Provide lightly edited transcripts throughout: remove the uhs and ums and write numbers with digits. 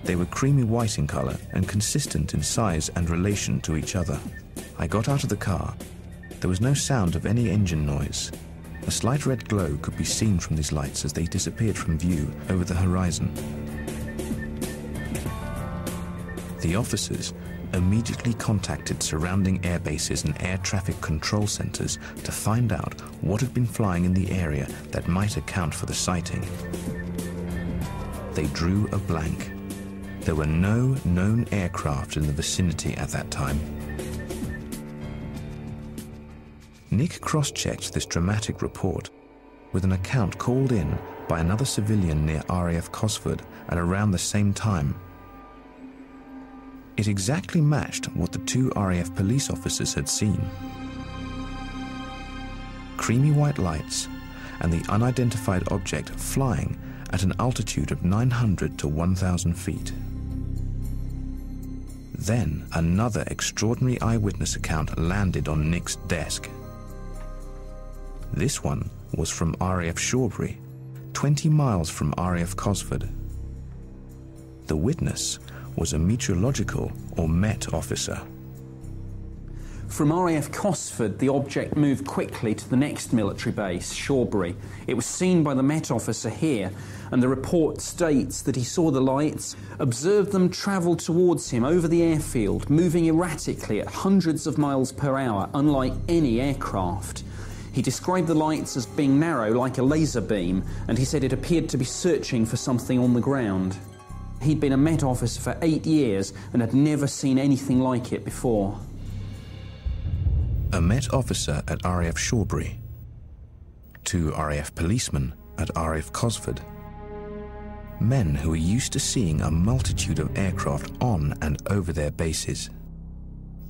They were creamy white in color and consistent in size and relation to each other. I got out of the car. There was no sound of any engine noise. A slight red glow could be seen from these lights as they disappeared from view over the horizon. The officers immediately contacted surrounding air bases and air traffic control centers to find out what had been flying in the area that might account for the sighting. They drew a blank. There were no known aircraft in the vicinity at that time. Nick cross-checked this dramatic report with an account called in by another civilian near RAF Cosford at around the same time. It exactly matched what the two RAF police officers had seen. Creamy white lights and the unidentified object flying at an altitude of 900 to 1,000 feet. Then another extraordinary eyewitness account landed on Nick's desk. This one was from RAF Shawbury, 20 miles from RAF Cosford. The witness was a meteorological or Met officer. From RAF Cosford, the object moved quickly to the next military base, Shawbury. It was seen by the Met officer here, and the report states that he saw the lights, observed them travel towards him over the airfield, moving erratically at hundreds of miles per hour, unlike any aircraft. He described the lights as being narrow like a laser beam, and he said it appeared to be searching for something on the ground. He'd been a Met officer for 8 years and had never seen anything like it before. A Met officer at RAF Shawbury, 2 RAF policemen at RAF Cosford, men who were used to seeing a multitude of aircraft on and over their bases.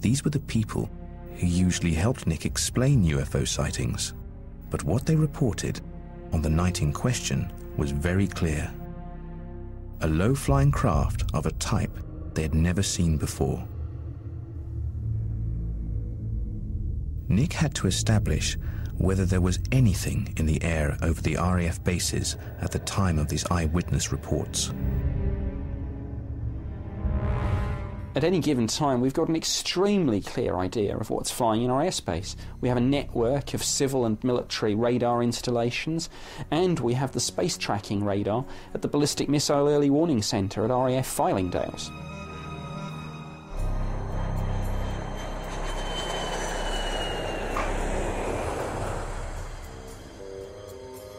These were the people who usually helped Nick explain UFO sightings, but what they reported on the night in question was very clear. A low-flying craft of a type they had never seen before. Nick had to establish whether there was anything in the air over the RAF bases at the time of these eyewitness reports. At any given time, we've got an extremely clear idea of what's flying in our airspace. We have a network of civil and military radar installations, and we have the space tracking radar at the Ballistic Missile Early Warning Centre at RAF Fylingdales.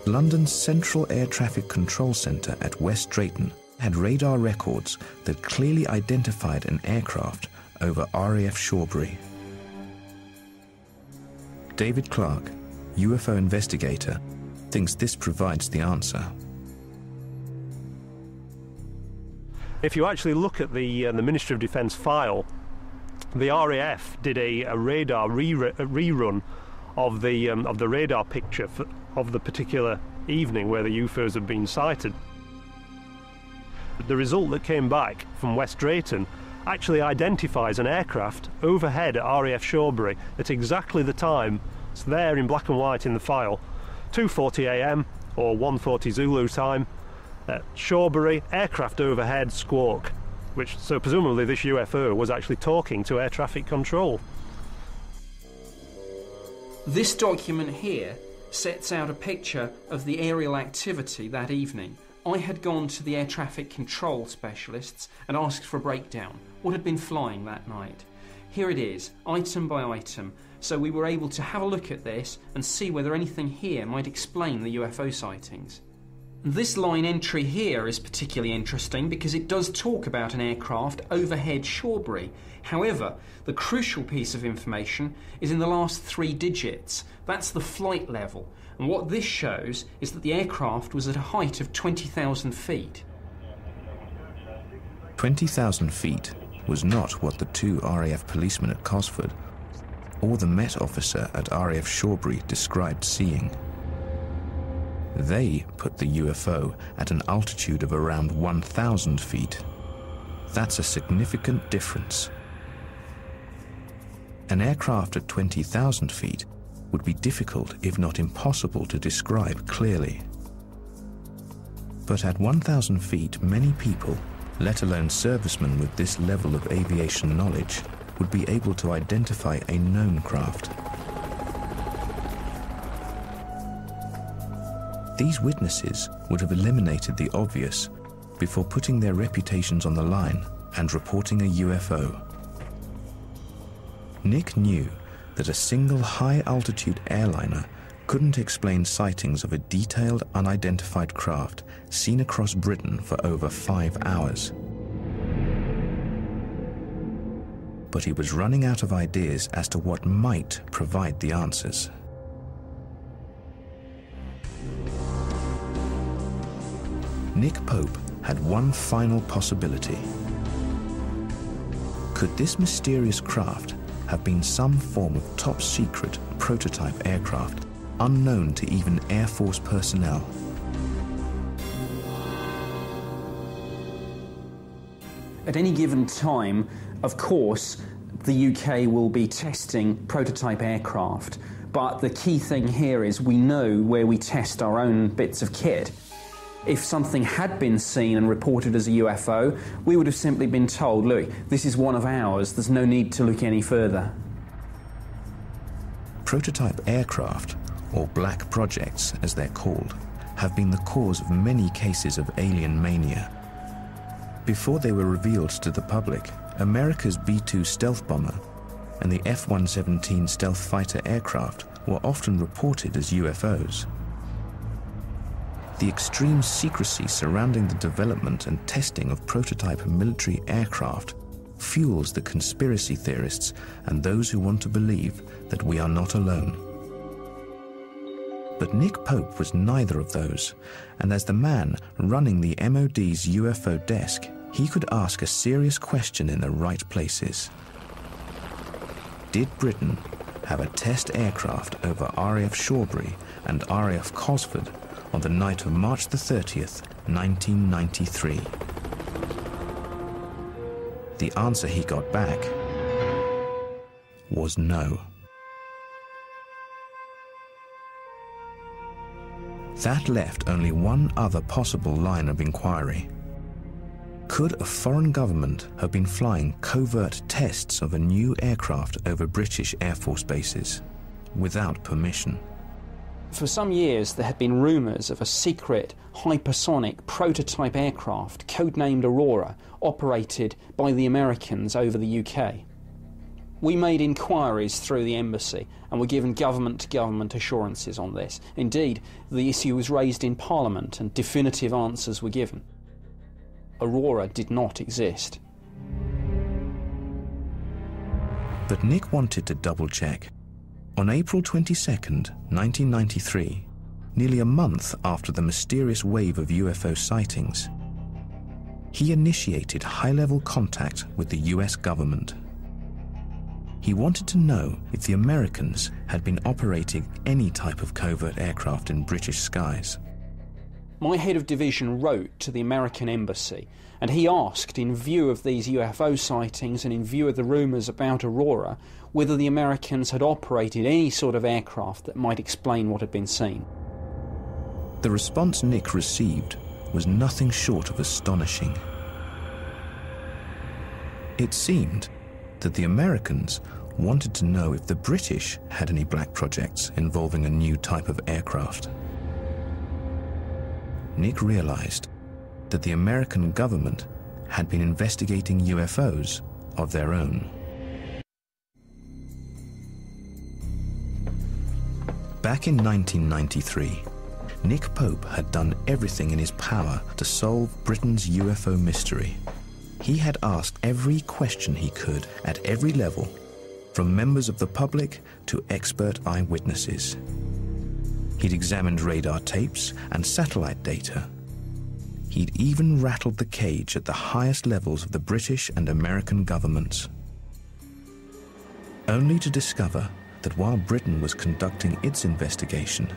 London's Central Air Traffic Control Centre at West Drayton had radar records that clearly identified an aircraft over RAF Shawbury. David Clark, UFO investigator, thinks this provides the answer. If you actually look at the Ministry of Defence file, the RAF did a radar rerun of the radar picture of the particular evening where the UFOs had been sighted. The result that came back from West Drayton actually identifies an aircraft overhead at RAF Shawbury at exactly the time. It's there in black and white in the file. 2:40 AM or 1:40 Zulu time at Shawbury, aircraft overhead, squawk. So presumably this UFO was actually talking to air traffic control. This document here sets out a picture of the aerial activity that evening. I had gone to the air traffic control specialists and asked for a breakdown. What had been flying that night? Here it is, item by item. So we were able to have a look at this and see whether anything here might explain the UFO sightings. This line entry here is particularly interesting because it does talk about an aircraft overhead Shawbury. However, the crucial piece of information is in the last 3 digits. That's the flight level. And what this shows is that the aircraft was at a height of 20,000 feet. 20,000 feet was not what the 2 RAF policemen at Cosford or the Met officer at RAF Shawbury described seeing. They put the UFO at an altitude of around 1,000 feet. That's a significant difference. An aircraft at 20,000 feet would be difficult, if not impossible, to describe clearly. But at 1,000 feet, many people, let alone servicemen with this level of aviation knowledge, would be able to identify a known craft. These witnesses would have eliminated the obvious before putting their reputations on the line and reporting a UFO. Nick knew that a single high-altitude airliner couldn't explain sightings of a detailed, unidentified craft seen across Britain for over 5 hours. But he was running out of ideas as to what might provide the answers. Nick Pope had one final possibility. Could this mysterious craft have been some form of top-secret prototype aircraft, unknown to even Air Force personnel? At any given time, of course, the UK will be testing prototype aircraft, but the key thing here is we know where we test our own bits of kit. If something had been seen and reported as a UFO, we would have simply been told, look, this is one of ours, there's no need to look any further. Prototype aircraft, or black projects as they're called, have been the cause of many cases of alien mania. Before they were revealed to the public, America's B-2 stealth bomber and the F-117 stealth fighter aircraft were often reported as UFOs. The extreme secrecy surrounding the development and testing of prototype military aircraft fuels the conspiracy theorists and those who want to believe that we are not alone. But Nick Pope was neither of those, and as the man running the MOD's UFO desk, he could ask a serious question in the right places. Did Britain have a test aircraft over RAF Shawbury and RAF Cosford on the night of March the 30th, 1993? The answer he got back was no. That left only one other possible line of inquiry. Could a foreign government have been flying covert tests of a new aircraft over British Air Force bases without permission? For some years there had been rumours of a secret hypersonic prototype aircraft codenamed Aurora operated by the Americans over the UK. We made inquiries through the embassy and were given government-to-government assurances on this. Indeed, the issue was raised in Parliament and definitive answers were given. Aurora did not exist. But Nick wanted to double-check. On April 22nd, 1993, nearly a month after the mysterious wave of UFO sightings, he initiated high-level contact with the US government. He wanted to know if the Americans had been operating any type of covert aircraft in British skies. My head of division wrote to the American embassy and he asked, in view of these UFO sightings and in view of the rumours about Aurora, whether the Americans had operated any sort of aircraft that might explain what had been seen. The response Nick received was nothing short of astonishing. It seemed that the Americans wanted to know if the British had any black projects involving a new type of aircraft. Nick realized that the American government had been investigating UFOs of their own. Back in 1993, Nick Pope had done everything in his power to solve Britain's UFO mystery. He had asked every question he could at every level, from members of the public to expert eyewitnesses. He'd examined radar tapes and satellite data. He'd even rattled the cage at the highest levels of the British and American governments. Only to discover that while Britain was conducting its investigation,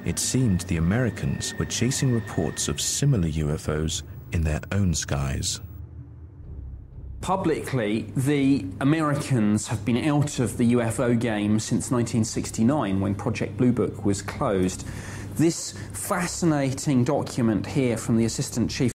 it seemed the Americans were chasing reports of similar UFOs in their own skies. Publicly, the Americans have been out of the UFO game since 1969, when Project Blue Book was closed. This fascinating document here from the Assistant Chief